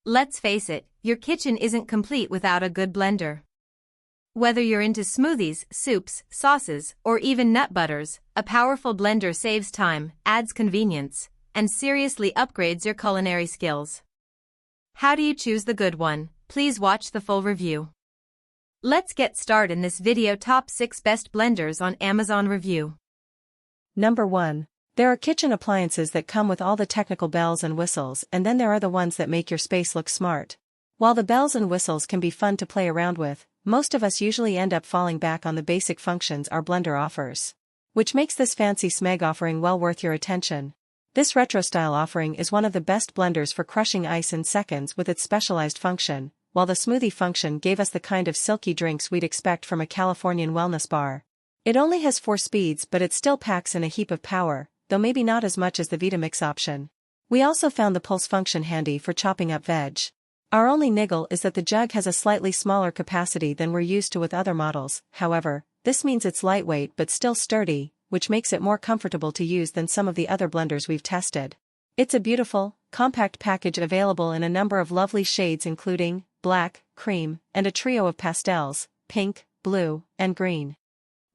Let's face it, your kitchen isn't complete without a good blender. Whether you're into smoothies, soups, sauces, or even nut butters, a powerful blender saves time, adds convenience, and seriously upgrades your culinary skills. How do you choose the good one? Please watch the full review. Let's get started in this video. Top 6 Best Blenders on Amazon Review. Number 1. There are kitchen appliances that come with all the technical bells and whistles, and then there are the ones that make your space look smart. While the bells and whistles can be fun to play around with, most of us usually end up falling back on the basic functions our blender offers. Which makes this fancy SMEG offering well worth your attention. This retro-style offering is one of the best blenders for crushing ice in seconds with its specialized function, while the smoothie function gave us the kind of silky drinks we'd expect from a Californian wellness bar. It only has 4 speeds, but it still packs in a heap of power, though maybe not as much as the Vitamix option. We also found the pulse function handy for chopping up veg. Our only niggle is that the jug has a slightly smaller capacity than we're used to with other models. However, this means it's lightweight but still sturdy, which makes it more comfortable to use than some of the other blenders we've tested. It's a beautiful, compact package available in a number of lovely shades including black, cream, and a trio of pastels, pink, blue, and green.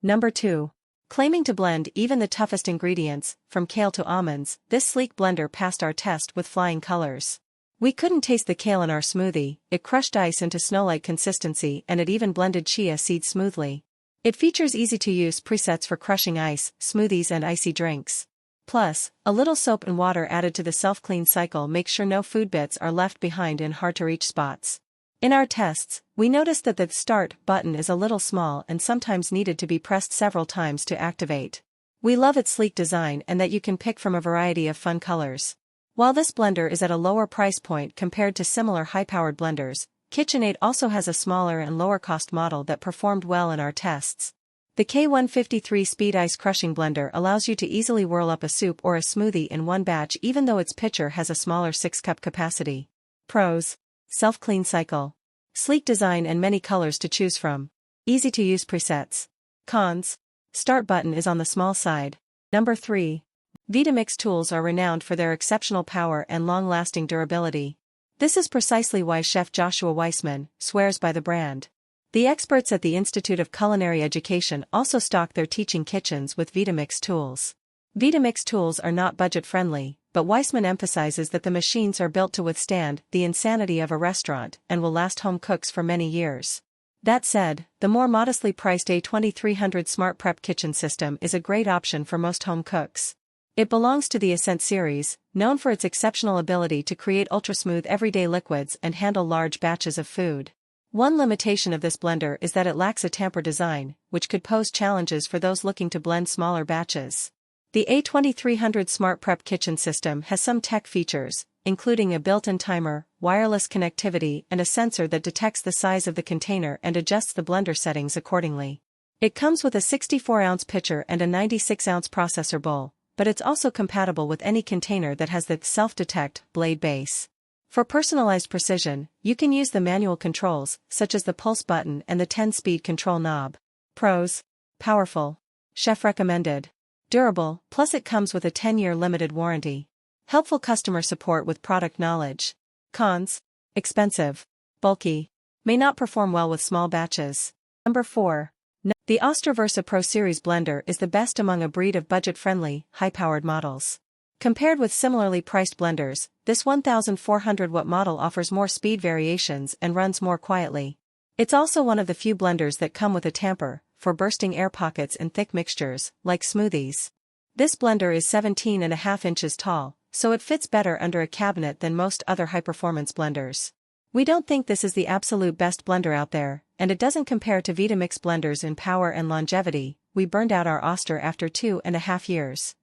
Number 2. Claiming to blend even the toughest ingredients, from kale to almonds, this sleek blender passed our test with flying colors. We couldn't taste the kale in our smoothie, it crushed ice into snow-like consistency, and it even blended chia seeds smoothly. It features easy-to-use presets for crushing ice, smoothies and icy drinks. Plus, a little soap and water added to the self-clean cycle makes sure no food bits are left behind in hard-to-reach spots. In our tests, we noticed that the Start button is a little small and sometimes needed to be pressed several times to activate. We love its sleek design and that you can pick from a variety of fun colors. While this blender is at a lower price point compared to similar high-powered blenders, KitchenAid also has a smaller and lower-cost model that performed well in our tests. The K153 Speed Ice Crushing Blender allows you to easily whirl up a soup or a smoothie in one batch even though its pitcher has a smaller 6-cup capacity. Pros: self-clean cycle, sleek design and many colors to choose from, easy-to-use presets. Cons: Start button is on the small side. Number 3. Vitamix tools are renowned for their exceptional power and long-lasting durability. This is precisely why Chef Joshua Weissman swears by the brand. The experts at the Institute of Culinary Education also stock their teaching kitchens with Vitamix tools. Vitamix tools are not budget-friendly, but Weissman emphasizes that the machines are built to withstand the insanity of a restaurant and will last home cooks for many years. That said, the more modestly priced A2300 SmartPrep kitchen system is a great option for most home cooks. It belongs to the Ascent series, known for its exceptional ability to create ultra-smooth everyday liquids and handle large batches of food. One limitation of this blender is that it lacks a tamper design, which could pose challenges for those looking to blend smaller batches. The A2300 SmartPrep kitchen system has some tech features, including a built-in timer, wireless connectivity and a sensor that detects the size of the container and adjusts the blender settings accordingly. It comes with a 64-ounce pitcher and a 96-ounce processor bowl, but it's also compatible with any container that has the self-detect blade base. For personalized precision, you can use the manual controls, such as the pulse button and the 10-speed control knob. Pros: powerful, chef recommended, durable, plus it comes with a 10-year limited warranty. Helpful customer support with product knowledge. Cons: expensive, bulky, may not perform well with small batches. Number 4. The Oster Versa Pro Series blender is the best among a breed of budget-friendly, high-powered models. Compared with similarly priced blenders, this 1400-watt model offers more speed variations and runs more quietly. It's also one of the few blenders that come with a tamper, for bursting air pockets in thick mixtures, like smoothies. This blender is 17.5 inches tall, so it fits better under a cabinet than most other high-performance blenders. We don't think this is the absolute best blender out there, and it doesn't compare to Vitamix blenders in power and longevity. We burned out our Oster after 2.5 years.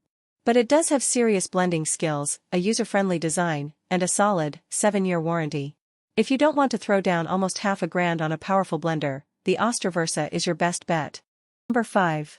But it does have serious blending skills, a user-friendly design, and a solid 7-year warranty. If you don't want to throw down almost $1,000 on a powerful blender, the Oster Versa is your best bet. Number 5.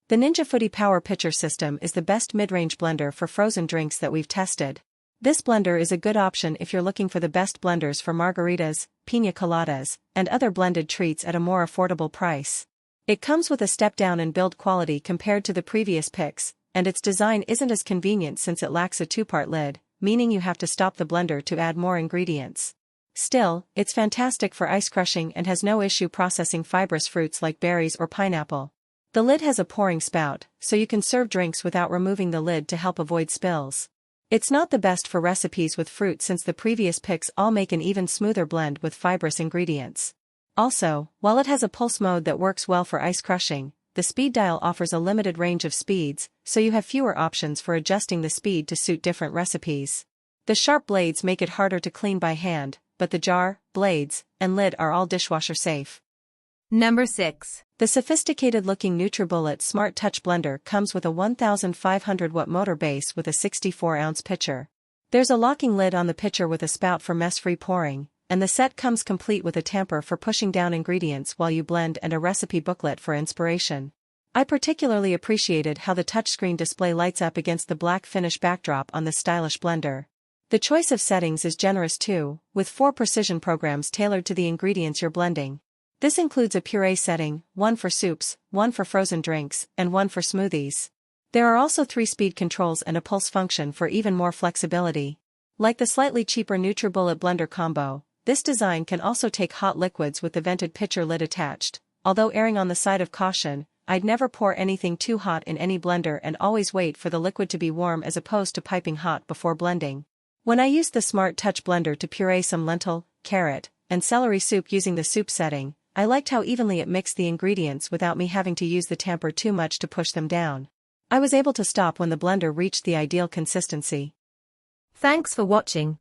The Ninja Foodi Power Pitcher System is the best mid-range blender for frozen drinks that we've tested. This blender is a good option if you're looking for the best blenders for margaritas, piña coladas, and other blended treats at a more affordable price. It comes with a step down in build quality compared to the previous picks, and its design isn't as convenient since it lacks a 2-part lid, meaning you have to stop the blender to add more ingredients. Still, it's fantastic for ice crushing and has no issue processing fibrous fruits like berries or pineapple. The lid has a pouring spout, so you can serve drinks without removing the lid to help avoid spills. It's not the best for recipes with fruit since the previous picks all make an even smoother blend with fibrous ingredients. Also, while it has a pulse mode that works well for ice crushing, the speed dial offers a limited range of speeds, so you have fewer options for adjusting the speed to suit different recipes. The sharp blades make it harder to clean by hand, but the jar, blades, and lid are all dishwasher safe. Number 6. The sophisticated-looking Nutribullet Smart Touch Blender comes with a 1500-watt motor base with a 64-ounce pitcher. There's a locking lid on the pitcher with a spout for mess-free pouring, and the set comes complete with a tamper for pushing down ingredients while you blend and a recipe booklet for inspiration. I particularly appreciated how the touchscreen display lights up against the black finish backdrop on this stylish blender. The choice of settings is generous too, with 4 precision programs tailored to the ingredients you're blending. This includes a puree setting, 1 for soups, 1 for frozen drinks, and 1 for smoothies. There are also 3 speed controls and a pulse function for even more flexibility. Like the slightly cheaper Nutribullet blender combo, this design can also take hot liquids with the vented pitcher lid attached. Although erring on the side of caution, I'd never pour anything too hot in any blender and always wait for the liquid to be warm as opposed to piping hot before blending. When I used the Smart Touch blender to puree some lentil, carrot, and celery soup using the soup setting, I liked how evenly it mixed the ingredients without me having to use the tamper too much to push them down. I was able to stop when the blender reached the ideal consistency. Thanks for watching.